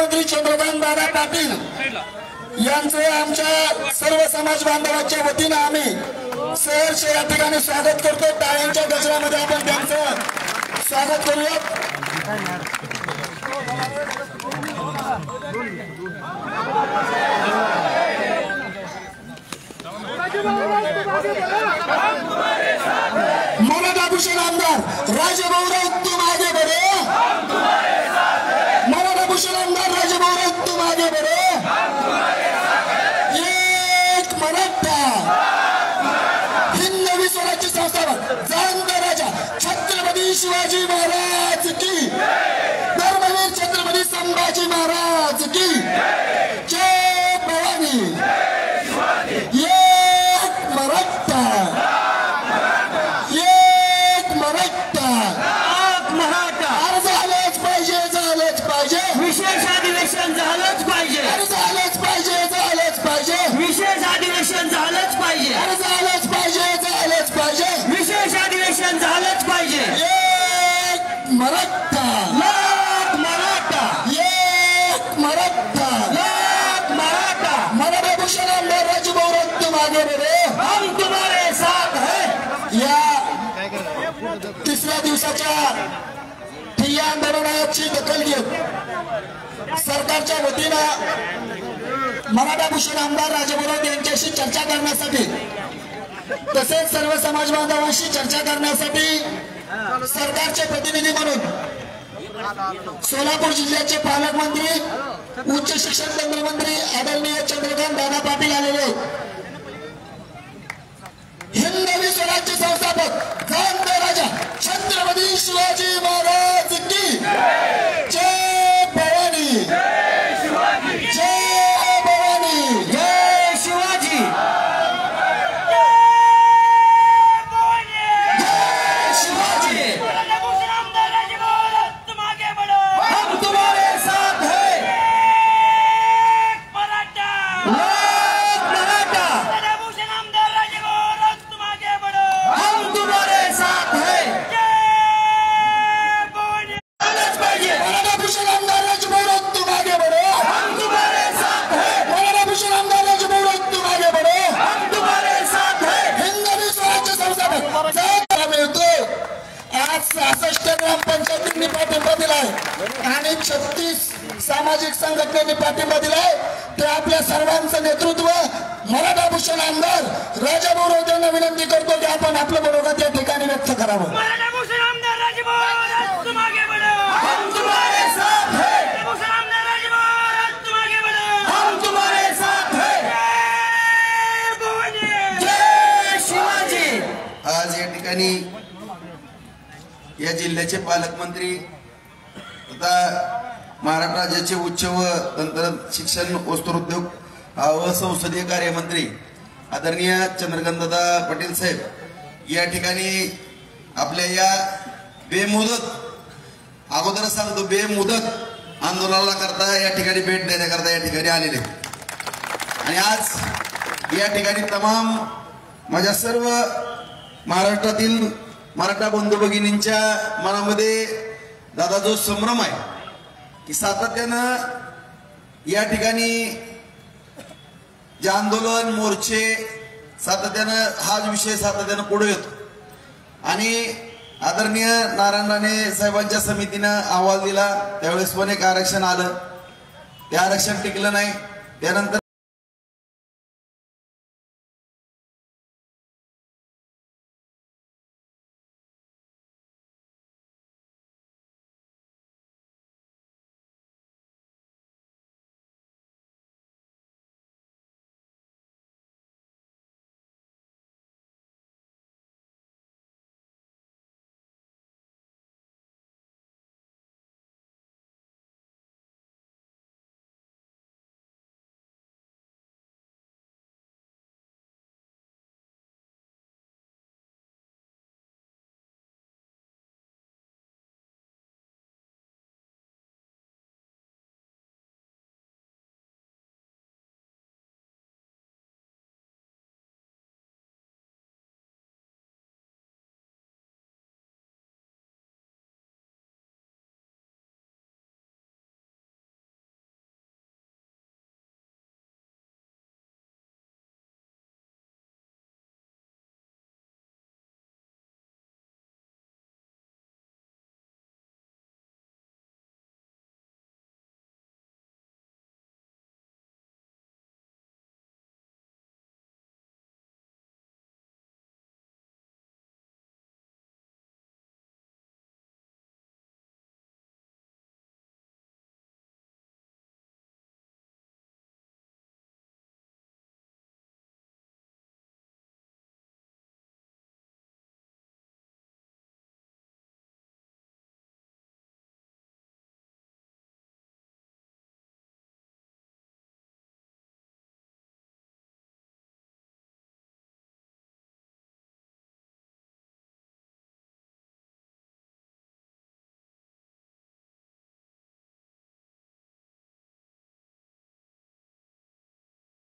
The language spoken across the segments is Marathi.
पालकमंत्री चंद्रकांत दादा पाटील यांचे आमच्या सर्व समाज बांधवांच्या वतीने आम्ही सहर्ष या ठिकाणी स्वागत करतो। टाळ्यांच्या गजरामध्ये आपण त्यांचं स्वागत करूया। मराठाभूषण आमदार राजभाऊ तुम आगे बढ़ो, मराठाभूषण आमदार राजभाऊ तुम आगे बढ़ो, एक मराठा हिंदवी स्वराज्य संस्थापक जाणता राजा छत्रपती शिवाजी महाराज की, धर्मवीर छत्रपती संभाजी महाराज की जय भवानी। एक मराठा, एक मराठा, एक मराठा, झालंच पाहिजे, झालंच पाहिजे, विशेष अधिवेशन झालंच पाहिजे, झालंच पाहिजे, झालंच पाहिजे, विशेष अधिवेशन झालंच पाहिजे, झालंच पाहिजे, झालंच पाहिजे, विशेष अधिवेशन झालंच पाहिजे। एक मराठा, एक मराठा, एक मराठा, एक मराठा, मराठाभूषण आमदार राजभाऊ तुम आगे बढ़ो, हम तुम्हारे साथ हैं। या तिसऱ्या दिवसाच्या ठिय्या आंदोलनाची दखल घेत सरकारच्या वतीनं मराठाभूषण आमदार राजभाऊ यांच्याशी चर्चा करण्यासाठी तसेच सर्व समाज बांधवांशी चर्चा करण्यासाठी सरकारचे प्रतिनिधी म्हणून सोलापूर जिल्ह्याचे पालकमंत्री उच्च शिक्षण केंद्र मंत्री आदरणीय चंद्रकांत दादा पाटील आलेले। हिंदवी स्वराज्य संस्थापक जाणता राजा छत्रपती शिवाजी महाराज की जय भवानी, जय भवानी, जय शिवाजी, जय शिवाजी। हम तुम्हारे साथ हैं। हम तुम्हारे साथ हैं। मराठाभूषण आमदार राजभाऊ तुम आगे बढ़ो, हम तुम्हारे साथ हैं। मराठाभूषण आमदार राजभाऊ तुम आगे बढ़ो, हम तुम्हारे साथ हैं। हिंदवी स्वराज्य संस्थापक मिळतो। आज 66 ग्रामपंचायतींनी पाठिंबा दिलाय आणि 36 सामाजिक संघटनेने पाठिंबा दिलाय। ते आपल्या सर्वांचं नेतृत्व मराठाभूषण आमदार राजभाऊ यांना विनंती करतो की आपण आपलं मनोगत या ठिकाणी व्यक्त करावं। मराठाभूषण आमदार राजभाऊ तुम आगे बढ़ो, हम तुम्हारे साथ हैं। मराठाभूषण आमदार राजभाऊ तुम आगे बढ़ो, हम तुम्हारे साथ हैं। जय भवानी, जय शिवाजी। आज या ठिकाणी या जिल्ह्याचे पालकमंत्री तथा महाराष्ट्र राज्याचे उच्च व तंत्र शिक्षण वस्त्रोद्योग व संसदीय कार्यमंत्री आदरणीय चंद्रकांतदादा पाटील साहेब या ठिकाणी आपल्या या बेमुदत, अगोदर सांगतो बेमुदत आंदोलनाला करता या ठिकाणी भेट देण्याकरता या ठिकाणी आलेले आणि आज या ठिकाणी तमाम माझ्या सर्व महाराष्ट्रातील मराठा बंधू भगिनींच्या मनामध्ये दादा जो संभ्रम आहे की सातत्यानं या ठिकाणी जे आंदोलन मोर्चे सातत्यानं हाच विषय सातत्यानं पुढे येतो आणि आदरणीय नारायण राणे साहेबांच्या समितीनं अहवाल दिला त्यावेळेस पण एक आरक्षण आलं, ते आरक्षण टिकलं नाही। त्यानंतर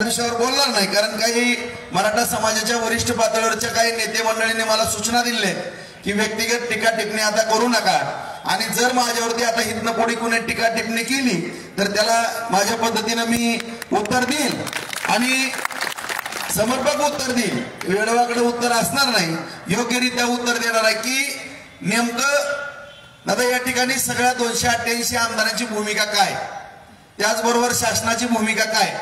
विषयावर बोलणार नाही, कारण काही मराठा समाजाच्या वरिष्ठ पातळीवरच्या काही नेते मंडळींनी मला सूचना दिल्या की व्यक्तिगत टीका टिप्पणी आता करू नका, आणि जर माझ्यावरती आता हितनं पुढे कुणी टीका टिप्पणी केली तर त्याला माझ्या पद्धतीनं मी उत्तर देईल आणि समर्पक उत्तर देईल. वेळवाकडे उत्तर असणार नाही, योग्यरित्या उत्तर देणार आहे की नेमकं आता या ठिकाणी सगळ्या 288 आमदारांची भूमिका काय, त्याचबरोबर शासनाची भूमिका काय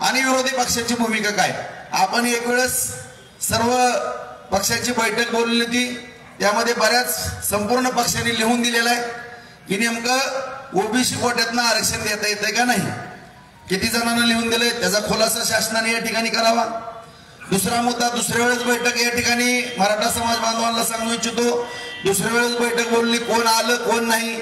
आणि विरोधी पक्षाची भूमिका काय. आपण एक वेळेस सर्व पक्षांची बैठक बोलवली होती, त्यामध्ये बऱ्याच संपूर्ण पक्षांनी लिहून दिलेलं आहे की नेमकं ओबीसी कोट्यातनं आरक्षण देता येतंय का नाही, किती जणांना लिहून दिलंय त्याचा खुलासा शासनाने या ठिकाणी करावा. दुसरा मुद्दा, दुसऱ्या वेळेस बैठक या ठिकाणी मराठा समाज बांधवांना सांगू इच्छितो, दुसऱ्या वेळेस बैठक बोलली, कोण आलं कोण नाही.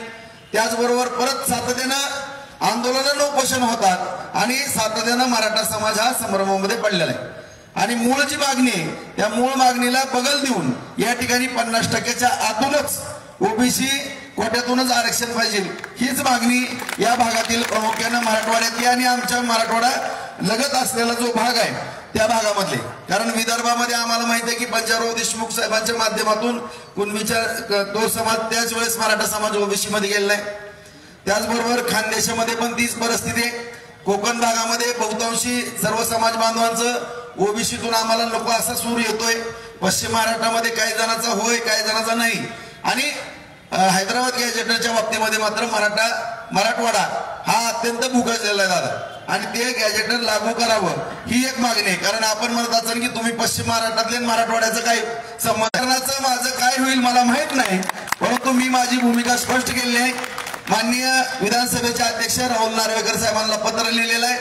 त्याचबरोबर परत सातत्यानं आंदोलनं उपोषण होतात आणि सातत्यानं मराठा समाज हा संभ्रमामध्ये पडलेला आहे. आणि मूळ जी मागणी आहे त्या मूळ मागणीला बगल देऊन या ठिकाणी 50% आतूनच ओबीसी कोट्यातूनच आरक्षण पाहिजे, हीच मागणी या भागातील प्रामुख्यानं मराठवाड्यातली आणि आमच्या मराठवाडा लगत असलेला जो भाग आहे त्या भागामधले. कारण विदर्भामध्ये आम्हाला माहिती आहे की पंजाबराव देशमुख साहेबांच्या माध्यमातून कुणबीचा तो समाज त्याच वेळेस मराठा समाज ओबीसी मध्ये गेलेला आहे. त्याचबरोबर खानदेशामध्ये पण तीच परिस्थिती आहे. कोकण भागामध्ये बहुतांशी सर्व समाज बांधवांचं ओबीसीतून आम्हाला नको असा सूर येतोय. पश्चिम महाराष्ट्रामध्ये काही जणांचा होय, काही जणांचा नाही. आणि हैदराबाद गॅजेटरच्या बाबतीमध्ये मात्र मराठवाडा हा अत्यंत भुगजलेला आहे दादा, आणि ते गॅजेटर लागू करावं ही एक मागणी आहे. कारण आपण म्हणत असाल की तुम्ही पश्चिम महाराष्ट्रातले मराठवाड्याचं काय संबंध, माझं काय होईल मला माहित नाही, परंतु मी माझी भूमिका स्पष्ट केली आहे. माननीय विधानसभेचे अध्यक्ष राहुल नार्वेकर साहेबांना पत्र लिहिलेलं आहे,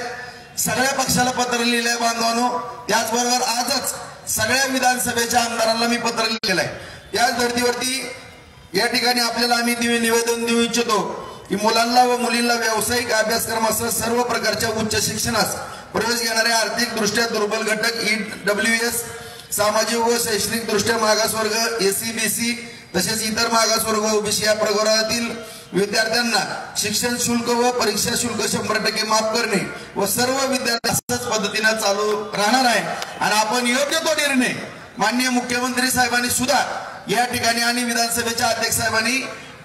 सगळ्या पक्षाला पत्र लिहिलं आहे बांधवांनो. त्याचबरोबर आजच सगळ्या विधानसभेच्या आमदारांना मी पत्र लिहिलेलं आहे. त्याच धर्तीवरती या ठिकाणी आपल्याला आम्ही निवेदन देऊ इच्छितो की मुलांना व मुलींना व्यावसायिक अभ्यासक्रमासह सर्व प्रकारच्या उच्च शिक्षणास प्रवेश घेणारे आर्थिक दृष्ट्या दुर्बल घटक EWS, सामाजिक व शैक्षणिक दृष्ट्या मागासवर्ग SC BC तसेच इतर मागासवर्ग ओबीसी या प्रवर्गातील विद्यार्थ्यांना शिक्षण शुल्क व परीक्षा शुल्क 100% माफ करणे व सर्व विद्यार्थी अशाच पद्धतीने चालू राहणार आहे. आणि आपण योग्य तो निर्णय माननीय मुख्यमंत्री साहेबांनी सुद्धा या ठिकाणी आणि विधानसभेच्या अध्यक्ष साहेबांनी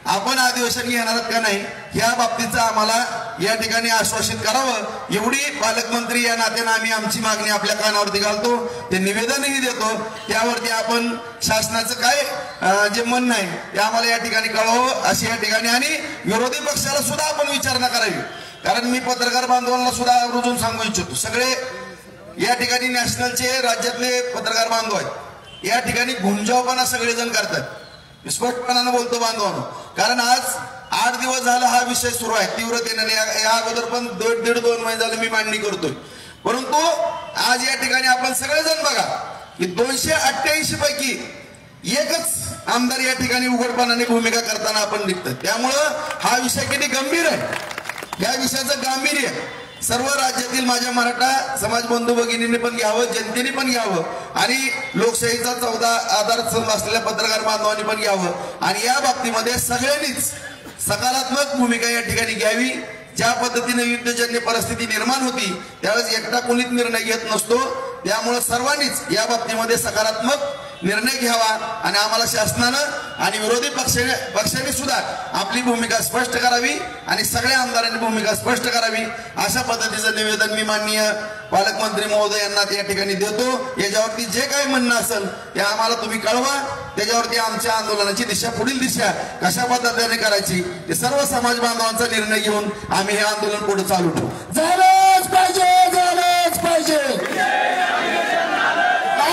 आपण अधिवेशन घेणार का नाही या बाबतीचं आम्हाला या ठिकाणी आश्वासित करावं, एवढी पालकमंत्री या नात्यानं आम्ही आमची मागणी आपल्या कानावरती घालतो, ते निवेदनही देतो. त्यावरती आपण शासनाचं काय जे म्हणणं आहे ते आम्हाला या ठिकाणी कळवावं अशी या ठिकाणी, आणि विरोधी पक्षाला सुद्धा आपण विचारणा करावी. कारण मी पत्रकार बांधवांना सुद्धा रुजून सांगू इच्छितो, सगळे या ठिकाणी नॅशनलचे राज्यातले पत्रकार बांधव आहेत, या ठिकाणी गुंजावपणा सगळेजण करतात. स्पष्टपणानं बोलतो बांधवांनो, कारण आज 8 दिवस झाला हा विषय सुरू आहे तीव्रतेने. या अगोदर पण 1.5-2 महिने झाले मी मांडणी करतोय, परंतु आज या ठिकाणी आपण सगळेजण बघा की 288 पैकी एकच आमदार या ठिकाणी उघडपणाने भूमिका करताना आपण दिसतात. त्यामुळं हा विषय किती गंभीर आहे, या विषयाचं गांभीर्य सर्व राज्यातील माझ्या मराठा समाज बंधू भगिनींनी पण घ्यावं, जनतेने पण घ्यावं, आणि लोकशाहीचा 14 आधारस्तंभ असलेल्या पत्रकार बांधवांनी पण घ्यावं. आणि या बाबतीमध्ये सगळ्यांनीच सकारात्मक भूमिका या ठिकाणी घ्यावी. ज्या पद्धतीने युद्धजन्य परिस्थिती निर्माण होती त्यावेळेस एकटा कोणीच निर्णय घेत नसतो, त्यामुळे सर्वांनीच या बाबतीमध्ये सकारात्मक निर्णय घ्यावा. आणि आम्हाला शासनानं आणि विरोधी पक्षाने सुद्धा आपली भूमिका स्पष्ट करावी आणि सगळ्या आमदारांनी भूमिका स्पष्ट करावी. अशा पद्धतीचं निवेदन मी माननीय पालकमंत्री महोदय यांना या ठिकाणी देतो. याच्यावरती जे काही म्हणणं असेल ते आम्हाला तुम्ही कळवा, त्याच्यावरती आमच्या आंदोलनाची दिशा, पुढील दिशा कशा पद्धतीने करायची ते सर्व समाज बांधवांचा निर्णय घेऊन आम्ही हे आंदोलन पुढे चालू ठेवू. झालंच पाहिजे, झालंच पाहिजे,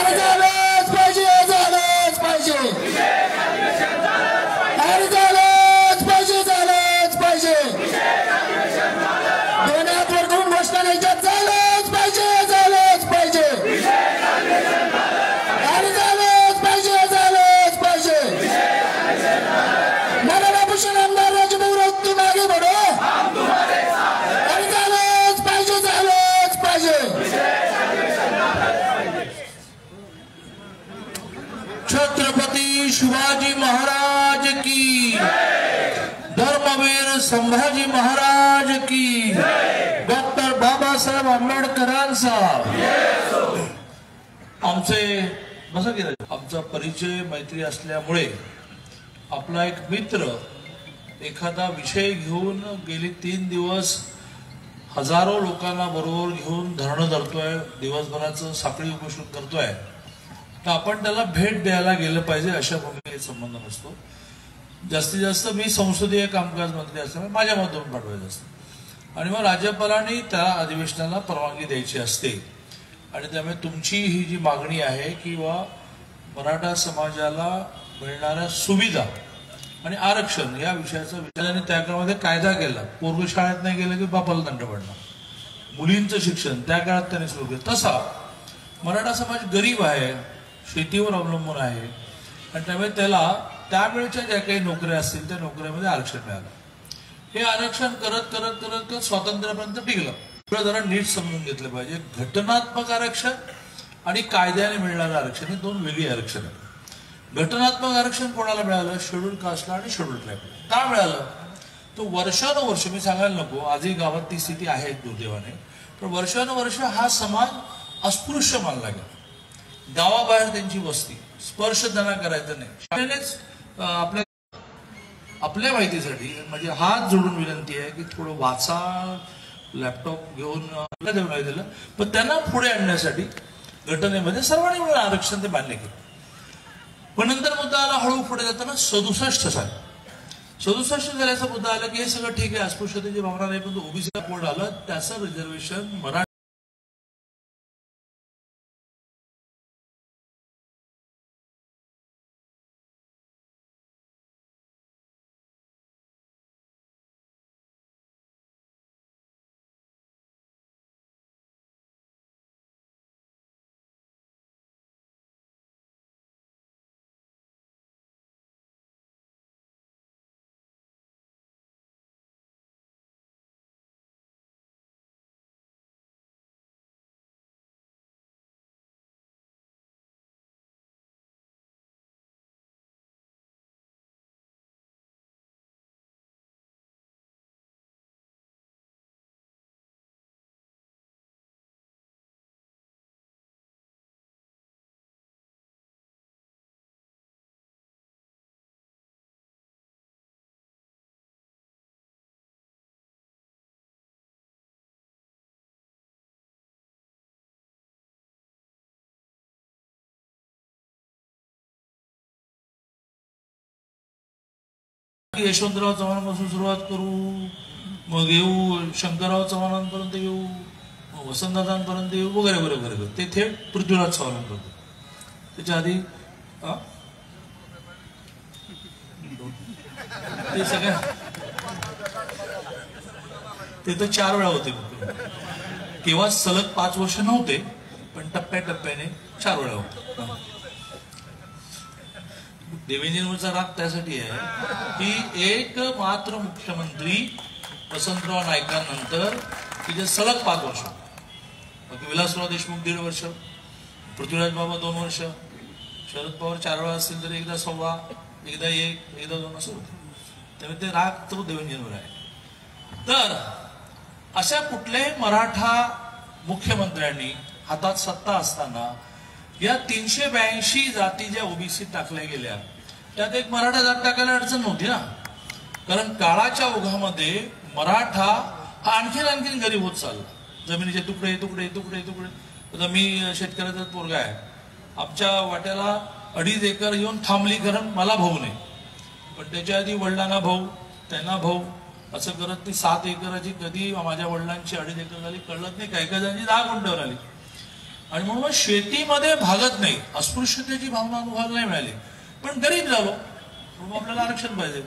झालंच पाहिजे, झालंच पाहिजे, झालंच पाहिजे, झालंच पाहिजे, दोन हात वर करून घोषणा द्यायच्या, झालंच पाहिजे, झालंच पाहिजे, झालंच पाहिजे, झालंच पाहिजे. मराठा भूषण आमदार राजभाऊ राऊत तुम आगे बढ़ो, झालंच पाहिजे, झालंच पाहिजे. छत्रपती शिवाजी महाराज की, धर्मवीर संभाजी महाराज की, डॉक्टर बाबा बाबासाहेब आंबेडकरांचा आमचा परिचय मैत्री असल्यामुळे आपला एक मित्र एखादा विषय घेऊन गेली 3 दिवस हजारो लोकांना बरोबर घेऊन धरणं धरतोय, दिवसभराचं साखळी उपोषण करतोय, तर आपण त्याला भेट द्यायला गेलं पाहिजे अशा भूमिकेत संबंध नसतो. जास्तीत जास्त मी संसदीय कामकाज मंत्री असल्यामुळे माझ्या मतातून पाठवायचं असतं आणि मग राज्यपालांनी त्या अधिवेशनाला परवानगी द्यायची असते. आणि त्यामुळे तुमची ही जी मागणी आहे किंवा मराठा समाजाला मिळणाऱ्या सुविधा आणि आरक्षण या विषयाचा विचाराने त्या काळामध्ये कायदा केला. पोरग शाळेत नाही गेलं की बापाला दंड पडला. मुलींचं शिक्षण त्या काळात त्याने सुरू केलं. तसा मराठा समाज गरीब आहे, शेतीवर अवलंबून आहे आणि त्यामुळे त्याला त्यावेळेच्या ज्या काही नोकऱ्या असतील त्या नोकऱ्यामध्ये आरक्षण मिळालं. हे आरक्षण करत करत करत करत स्वातंत्र्यापर्यंत टिकलं. जरा नीट समजून घेतलं पाहिजे. घटनात्मक आरक्षण आणि कायद्याने मिळणारं आरक्षण हे 2 वेगळी आरक्षण आहे. घटनात्मक आरक्षण कोणाला मिळालं? शेड्यूल कास्टला आणि शेड्यूल ट्राईबला. का मिळालं? तो वर्षानुवर्ष, मी सांगायला नको, आजही गावात ती स्थिती आहे दुर्दैवाने, पण वर्षानुवर्ष हा समाज अस्पृश्य मानला गेला. गावाबाहेर त्यांची वस्ती, स्पर्श त्यांना करायचा नाही. आपल्या माहितीसाठी म्हणजे हात जोडून विनंती आहे की थोडं वाचा, लॅपटॉप घेऊन दिलं, पण त्यांना पुढे आणण्यासाठी घटनेमध्ये सर्वांनी मिळून आरक्षण ते मान्य केलं. पण नंतर मुद्दा आला हळू पुढे जाताना 67 साल 67 झाल्याचा मुद्दा आला की हे सगळं ठीक आहे, अस्पृश्यतेची भावना नाही, पण ओबीसीला कोड आलं, त्याचं रिझर्वेशन मराठा यशवंतराव चव्हाणांपासून सुरुवात करू, मग येऊ शंकरराव चव्हाणांपर्यंत येऊ, वसंतदादांपर्यंत येऊ, वगैरे वगैरे वगैरे. ते थेट पृथ्वीराज चव्हाणांपर्यंत. त्याच्या आधी ते सगळ्या ते तर 4 वेळा होते. तेव्हा सलग 5 वर्ष नव्हते, पण टप्प्याटप्प्याने 4 वेळा होते. देवेंद्रजींवरचा राग त्यासाठी आहे की एक मात्र मुख्यमंत्री वसंतराव नाईकांनंतर की जे सलग 5 वर्ष, बाकी विलासराव देशमुख 1.5 वर्ष, पृथ्वीराज बाबा 2 वर्ष, शरद पवार 4 वेळा असतील तर एकदा 1.25, एकदा 1, एकदा 2 असं होतं. त्यामुळे ते राग तो देवेंद्रजींवर आहे. तर अशा कुठल्याही मराठा मुख्यमंत्र्यांनी हातात सत्ता असताना या 382 जाती ज्या ओबीसी टाकल्या गेल्या त्यात एक मराठा जात टाकायला अडचण नव्हती ना. कारण काळाच्या ओघामध्ये मराठा हा आणखीन गरीब होत चालला. जमिनीचे तुकडे तुकडे तुकडे तुकडे. आता मी शेतकऱ्याचा पोरगा आहे, आमच्या वाट्याला 2.5 एकर येऊन थांबली, कारण मला भाऊ नाही, पण त्याच्या आधी वडिलांना भाऊ, त्यांना भाऊ, असं करत ती 7 एकराची कधी माझ्या वडिलांची 2.5 एकर झाली कळत नाही, काही जणांची 10 गुंठ्यावर आली. आणि म्हणून शेतीमध्ये भागत नाही, अस्पृश्यतेची भावना अनुभवायला नाही मिळाली, पण गरीब झालो म्हणून आपल्याला आरक्षण पाहिजे,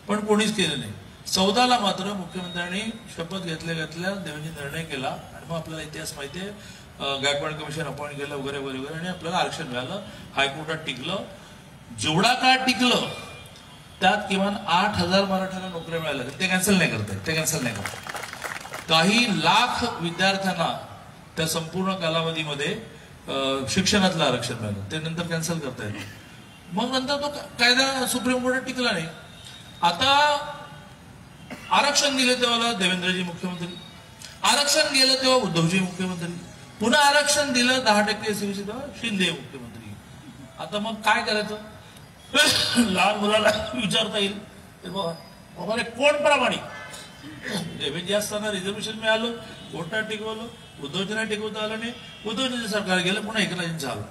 पण कोणीच केलं नाही. 14ला मात्र मुख्यमंत्र्यांनी शपथ घेतल्या देवेंद्रजी निर्णय केला आणि मग आपल्याला इतिहास माहिती आहे, गायकवाड कमिशन अपॉइंट केलं वगैरे वगैरे वगैरे आणि आपल्याला आरक्षण मिळालं. हायकोर्टात टिकलं. जेवढा काळ टिकलं त्यात किमान 8,000 मराठ्यांना नोकऱ्या मिळाल्या. ते कॅन्सल नाही करतायत, ते कॅन्सल नाही करतात. काही लाख विद्यार्थ्यांना त्या संपूर्ण कालावधीमध्ये शिक्षणातलं आरक्षण मिळालं, ते नंतर कॅन्सल करता येतं. मग नंतर तो कायदा सुप्रीम कोर्टात टिकला नाही. आता आरक्षण दिले तेव्हा देवेंद्रजी मुख्यमंत्री, आरक्षण गेलं तेव्हा उद्धवजी मुख्यमंत्री, पुन्हा आरक्षण दिलं 10% एससीबीसी तेव्हा शिंदे मुख्यमंत्री. आता मग काय करायचं? लहान मुलाला विचारता येईल बाबा कोण प्रामाणिक? देवेंद्र असताना रिझर्वेशन मिळालं, कोर्टात टिकवलं, उद्धवजींना टिकवता आलं नाही, उद्धवजींचं सरकार गेलं, पुन्हा एकनाथजींचं आलं.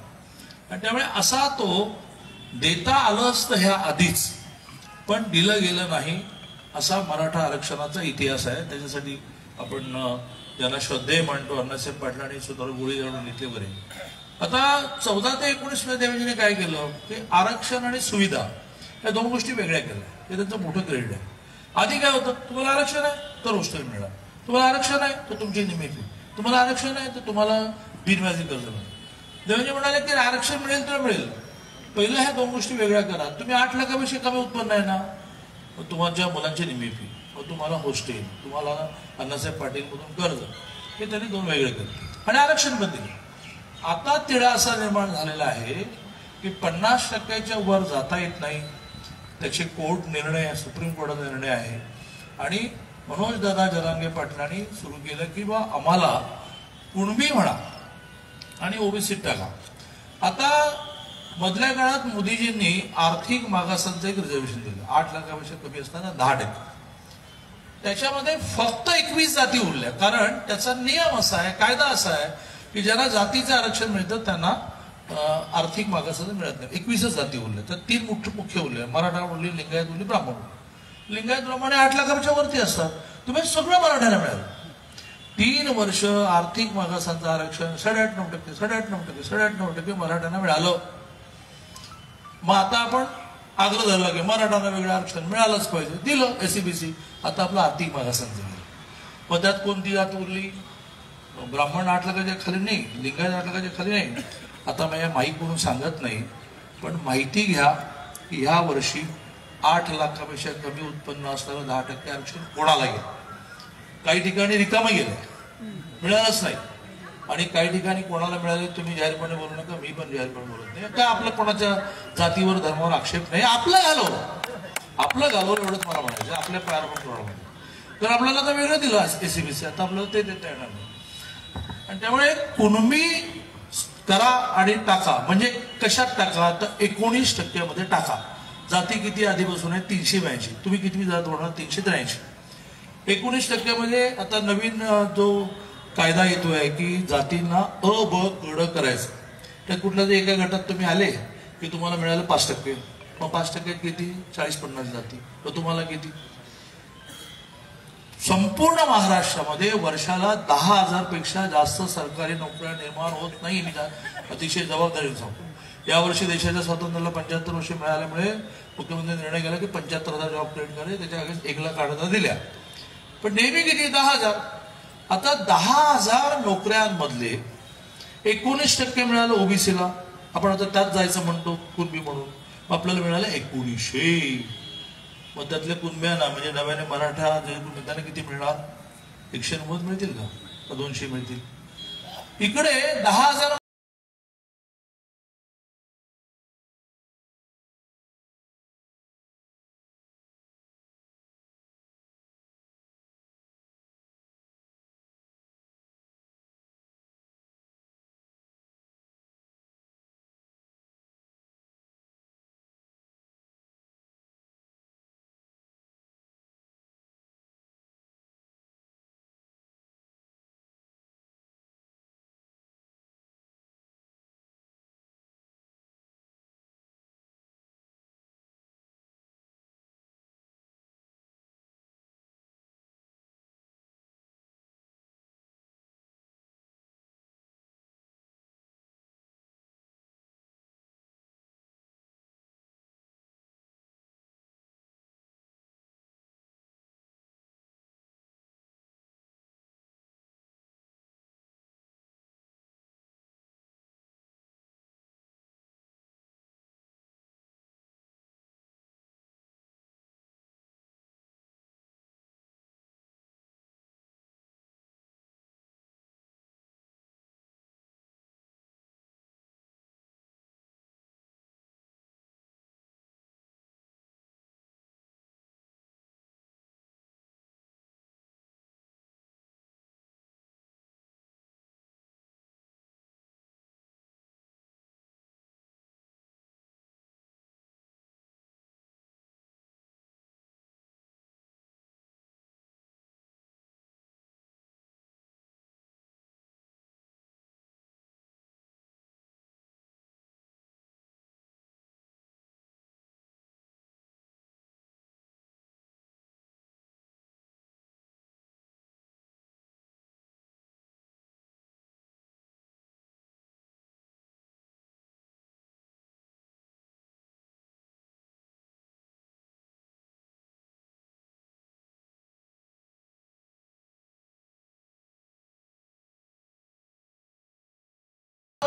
आणि त्यामुळे असा तो देता आलं असतं ह्या आधीच, पण दिलं गेलं नाही, असा मराठा आरक्षणाचा इतिहास आहे. त्याच्यासाठी आपण ज्यांना श्रद्धेय मानतो अण्णासाहेब पाटलांनी स्वतःला गोळी जाळून घेतली वगैरे. आता 14 ते 19 मध्ये देवेंद्रने काय केलं की आरक्षण आणि सुविधा या दोन गोष्टी वेगळ्या केल्या. हे त्यांचं मोठं क्रेडिट आहे. आधी काय होतं, तुम्हाला आरक्षण आहे तर हॉस्टेल मिळणार, तुम्हाला आरक्षण आहे तर तुमची निमित्त, तुम्हाला आरक्षण आहे तर तुम्हाला बिनव्याजी कर्ज मिळेल. देवेंद्र म्हणाले की आरक्षण मिळेल तर मिळेल, पहिलं ह्या दोन गोष्टी वेगळ्या करा. तुम्ही 8 लाखापेक्षा कमी उत्पन्न आहे ना, मग तुमच्या मुलांची निमित्त, मग तुम्हाला हॉस्टेल, तुम्हाला अण्णासाहेब पाटील मधून कर्ज, हे त्यांनी दोन वेगळे केले आणि आरक्षण पण दिले. आता तिढा असा निर्माण झालेला आहे की 50% वर जाता येत नाही. त्याचे कोर्ट निर्णय, सुप्रीम कोर्टाचा निर्णय आहे. आणि मनोज दादा जरांगे पाटलांनी सुरू केलं की बा आम्हाला कुणबी म्हणा आणि ओबीसी टाका. आता मधल्या काळात मोदीजींनी आर्थिक मागासांचं एक रिझर्वेशन दिलं, 8 लाखापेक्षा कमी असताना 10%. त्याच्यामध्ये फक्त 21 जाती उरल्या, कारण त्याचा नियम असा आहे, कायदा असा आहे की ज्यांना जातीचं आरक्षण मिळतं त्यांना आर्थिक मागासाचं मिळत नाही. 21च जाती उरल्या, तर 3 मुख्य उरले, मराठा उरली, लिंगायत उरली, ब्राह्मण. लिंगायत ब्राह्मणे 8 लाखापेक्षा वरती असतात, तुम्ही सगळं मराठ्याला मिळालं. 3 वर्ष आर्थिक मागासांचं आरक्षण 8.5% मराठ्यांना मिळालं. मग आता आपण आग्रह धरला की मराठ्यांना वेगळं आरक्षण मिळालंच पाहिजे, दिलं एससीबीसी. आता आपलं आर्थिक मागासांचं गेलं. मग त्यात कोणती जात उरली? ब्राह्मण 8 लाखाच्या खाली नाही, लिंगायत 8 लाखाच्या खाली नाही. आता मी माहीत म्हणून सांगत नाही, पण माहिती घ्या की ह्या वर्षी 8 लाखापेक्षा कमी उत्पन्न असणारं 10% आरक्षण कोणाला गेलं. काही ठिकाणी रिकामं गेलं, मिळालंच नाही. आणि काही ठिकाणी कोणाला मिळाले तुम्ही जाहीरपणे बोलू नका, मी पण जाहीरपणे बोलत नाही. काय आपलं कोणाच्या जातीवर धर्मावर आक्षेप नाही, आपलं घालवलं एवढंच मला म्हणायचं. आपल्या प्रारंभ प्रमाणे तर आपल्याला तर वेगळं दिलं एससीबीसी, आता आपल्याला ते देता येणार नाही. आणि त्यामुळे कुणबी करा आणि टाका. म्हणजे कशात टाका तर 19% मध्ये टाका. जाती किती आधीपासून आहे? 382. तुम्ही किती जात होणार? 383. 19% मध्ये आता नवीन जो कायदा येतोय की जातींना अ ब क करायचं. त्या कुठल्या तरी एका गटात तुम्ही आले की तुम्हाला मिळालं 5%. मग 5% किती? 40-50 जाती. मग तुम्हाला किती? संपूर्ण महाराष्ट्रामध्ये वर्षाला 10,000 पेक्षा जास्त सरकारी नोकऱ्या निर्माण होत नाही. मी अतिशय जबाबदारीने सांगतो. यावर्षी देशाच्या स्वातंत्र्याला 75 वर्ष मिळाल्यामुळे मुख्यमंत्र्यांनी निर्णय केला की 75,000 जॉब क्रिएट करायचे, त्याच्या अगेन्स्ट 1,08,000 दिल्या. पण नेहमी किती? 10,000. आता 10,000 नोकऱ्यांमधले 19% मिळालं ओबीसीला. आपण आता त्यात जायचं म्हणतो कुणबी म्हणून, आपल्याला मिळालं 1900. मग त्यातल्या कुणब्यांना म्हणजे नव्याने मराठा त्यांना किती मिळणार? 190 मिळतील का 200 मिळतील? इकडे 10,000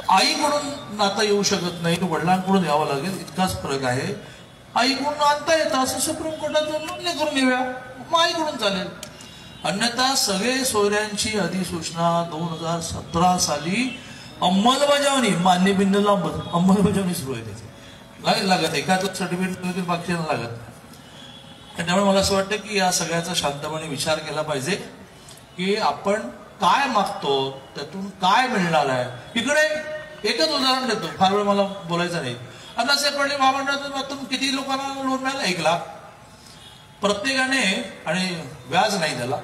आईकडून नातं येऊ शकत नाही, वडिलांकडून यावं लागेल, इतकाच फरक आहे. आईकडून आणता येतं असं सुप्रीम कोर्टात नोंदणी करून घेऊया, मग आईकडून चालेल. अन्यथा सगळे सोयऱ्यांची अधिसूचना 2017 साली अंमलबजावणी मान्य बिंदूला अंमलबजावणी सुरू आहे. त्याची लागत एखादं सर्टिफिकेट बाकीच्यांना लागत नाही. त्यामुळे मला असं वाटतं की या सगळ्याचा शांतपणे विचार केला पाहिजे की आपण काय मागतो, त्यातून काय मिळणार आहे. इकडे एकच उदाहरण देतो, फार वेळ मला बोलायचं नाही. अण्णासाहेब पाटील महामंडळातून किती लोकांना लोन मिळालं? 1 लाख. प्रत्येकाने, आणि व्याज नाही त्याला,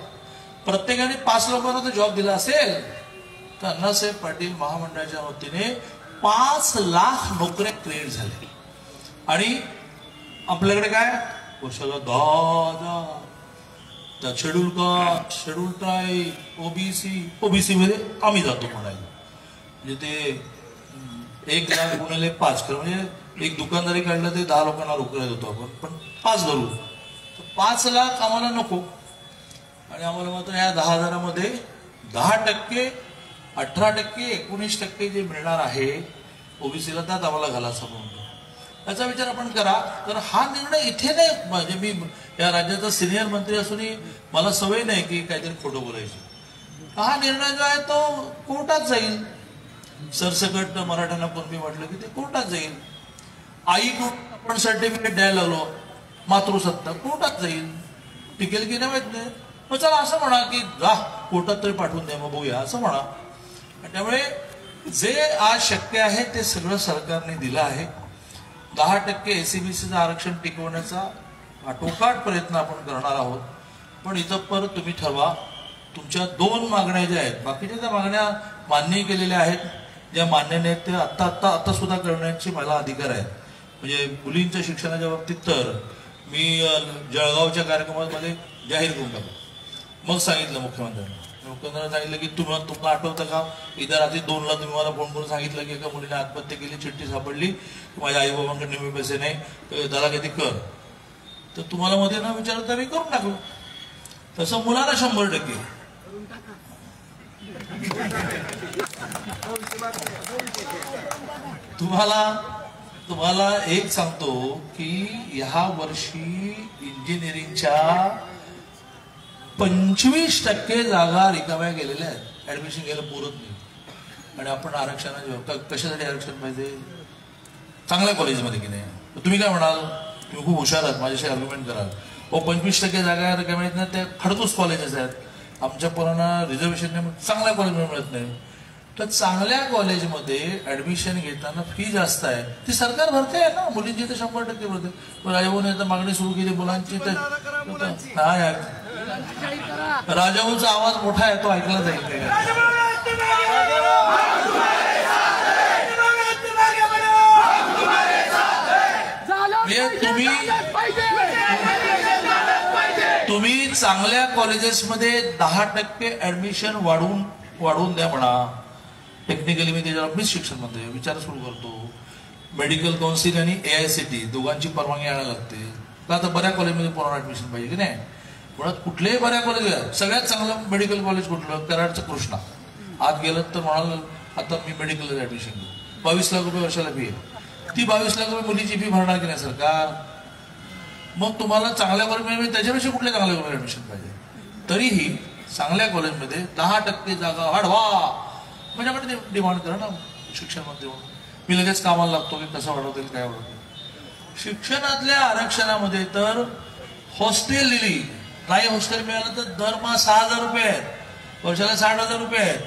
प्रत्येकाने 5 लोकांना जर जॉब दिला असेल तर अण्णासाहेब पाटील महामंडळाच्या वतीने 5 लाख नोकऱ्या क्रिएट झाल्या. आणि आपल्याकडे काय वर्षाला 10,000 schedule caste, schedule tribe, OBC मध्ये आम्ही जातो म्हणायला. म्हणजे ते 1 लाख गुणिले 5 म्हणजे एक दुकानदारी काढलं ते 10 लोकांना नोकऱ्या देतो आपण, पण 5 धरू. 5 लाख आम्हाला नको. आणि आम्हाला मात्र या 10,000मध्ये 10%, 18%, 19% जे मिळणार आहे ओबीसीला, त्यात आम्हाला घालायचा म्हणतो. याचा विचार आपण करा. तर हा निर्णय इथे नाही, म्हणजे मी या राज्याचा सिनियर मंत्री असूनही मला सवय नाही की काहीतरी खोटं बोलायची. हा निर्णय जो आहे तो कोर्टात जाईल. सरसकट मराठ्यांना पूर्वी म्हटलं की ते कोर्टात जाईल. आईकडून आपण सर्टिफिकेट द्यायला लागलो, मातृसत्ता कोर्टात जाईल. टिकेल की नाही माहित नाही. मग चला असं म्हणा की जा कोर्टात तरी पाठवून द्या, मग बघूया असं म्हणा. त्यामुळे जे आज शक्य आहे ते सगळं सरकारने दिलं आहे. 10% एसीबीसीचं आरक्षण टिकवण्याचा आटोकाट प्रयत्न आपण करणार आहोत. पण इथं परत तुम्ही ठरवा. तुमच्या 2 मागण्या ज्या आहेत, बाकीच्या त्या मागण्या मान्य केलेल्या आहेत, ज्या मान्य नाहीत ते आता सुद्धा करण्याचे मला अधिकार आहे. म्हणजे मुलींच्या शिक्षणाच्या बाबतीत तर मी जळगावच्या कार्यक्रमामध्ये जाहीर करून टाकलं. मग सांगितलं मुख्यमंत्र्यांना सांगितलं की तुम्हाला आठवतं का, इतर रात्री 2ला तुम्ही मला फोन करून सांगितलं की एका मुलीने आत्महत्या केली, चिठ्ठी सापडली, माझ्या आईबाबांकडे मी पैसे नाही, त्याला किती कर. तर तुम्हाला मध्ये न विचारता मी करून टाकलो. तसं मुलाला 100%. तुम्हाला एक सांगतो की ह्या वर्षी इंजिनिअरिंगच्या 25% जागा रिकाम्या गेलेल्या आहेत. ऍडमिशन घ्यायला पुरत नाही. आणि आपण आरक्षणाच्या कशासाठी आरक्षण पाहिजे? चांगल्या कॉलेजमध्ये की नाही. तुम्ही काय म्हणाल, तुम्ही खूप हुशार आहात, माझ्याशी आर्ग्युमेंट कराल. 25% जागा रिकाम्या आहेत ना, त्या खडतूस कॉलेजेस आहेत. आमच्या पोरांना रिझर्वेशन चांगल्या कॉलेजमध्ये मिळत नाही. तर चांगल्या कॉलेजमध्ये ऍडमिशन घेताना फी जास्त आहे, ती सरकार भरते आहे ना. मुलींची तर 100% भरते. राजाभाऊने तर मागणी सुरू केली मुलांची. तर नाही, राजाभाऊचा आवाज मोठा आहे, तो ऐकला जाईल. तुम्ही चांगल्या कॉलेजेसमध्ये 10% ऍडमिशन वाढवून द्या म्हणा. टेक्निकली मी त्याच्यावर मीच शिक्षण मंत्री विचार सुरू करतो. मेडिकल काउन्सिल आणि AICT दोघांची परवानगी आणायला लागते. का तर बऱ्या कॉलेजमध्ये पोरांना ऍडमिशन पाहिजे की नाही. मुळात कुठल्याही बऱ्या कॉलेज, सगळ्यात चांगलं मेडिकल कॉलेज कुठलं? कराडचं कृष्णा. आत गेलं तर म्हणाल आता मी मेडिकलला ऍडमिशन घेऊ. 22 लाख रुपये वर्षाला फी आहे. ती 22 लाख रुपये मुलीची फी भरणार की नाही सरकार? मग तुम्हाला चांगल्या कॉलेजमध्ये त्याच्यापेक्षा कुठल्या चांगल्या कॉलेज ऍडमिशन पाहिजे? तरीही चांगल्या कॉलेजमध्ये 10% जागा वाढवा. माझ्याकडे डिमांड करा ना शिक्षण मंत्री म्हणून. मी लगेच कामाला लागतो की कसं वाढवतील काय वाढवतील. शिक्षणातल्या आरक्षणामध्ये तर हॉस्टेल दिली नाही, हॉस्टेल मिळालं तर दरमहा 6,000 रुपये आहेत, वर्षाला 60,000 रुपये आहेत.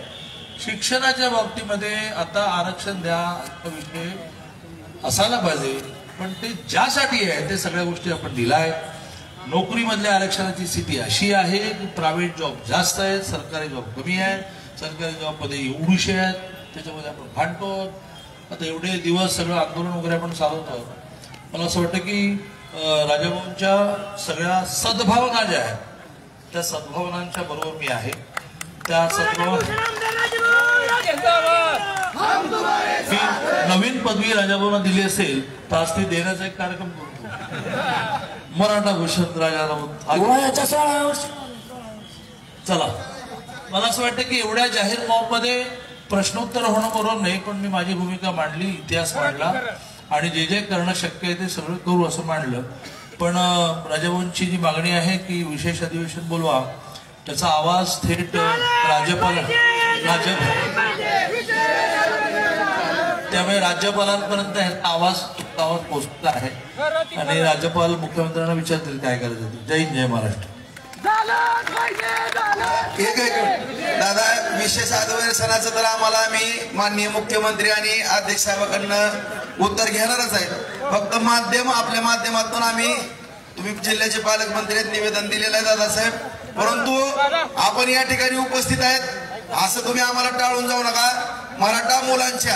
शिक्षणाच्या बाबतीमध्ये आता आरक्षण द्या विषय असायला पाहिजे, पण ते ज्यासाठी आहे ते सगळ्या गोष्टी आपण दिलाय. नोकरीमधल्या आरक्षणाची स्थिती अशी आहे की प्रायव्हेट जॉब जास्त आहेत, सरकारी जॉब कमी आहेत. सरकारी जॉबमध्ये एवढीशे आहेत, त्याच्यामध्ये आपण भांडतो. आता एवढे दिवस सगळं आंदोलन वगैरे आपण चालवतो. मला असं वाटतं की राजाभाऊंच्या सगळ्या सद्भावना ज्या आहेत त्या सद्भावनांच्या बरोबर मी आहे. त्या सद्भावना नवीन पदवी राजाभाऊंना दिली असेल तर आज ती देण्याचा एक कार्यक्रम करतो. मराठा भूषण राजाभाऊ. चला, मला असं वाटतं की एवढ्या जाहीर मॉबमध्ये प्रश्नोत्तर होणं बरोबर नाही, पण मी माझी भूमिका मांडली, इतिहास मांडला आणि जे जे करणं शक्य आहे ते सगळं करू असं मांडलं. पण राजभवनची जी मागणी आहे की विशेष अधिवेशन बोलवा, त्याचा आवाज थेट त्यामुळे राज्यपालांपर्यंत ह्याचा आवाज पोहोचला आहे आणि राज्यपाल मुख्यमंत्र्यांना विचारतील काय करायचं ते. जय हिंद, जय महाराष्ट्र. एक दादा, विशेष अधिवेशनाचं तर आम्हाला आम्ही माननीय मुख्यमंत्री आणि अध्यक्ष साहेबांकडनं उत्तर घेणारच आहे. फक्त आपल्या माध्यमातून आम्ही, तुम्ही जिल्ह्याचे पालकमंत्री आहेत, निवेदन दिलेलं आहे दादासाहेब, परंतु आपण या ठिकाणी उपस्थित आहेत असं तुम्ही आम्हाला टाळून जाऊ नका. मराठा मुलांच्या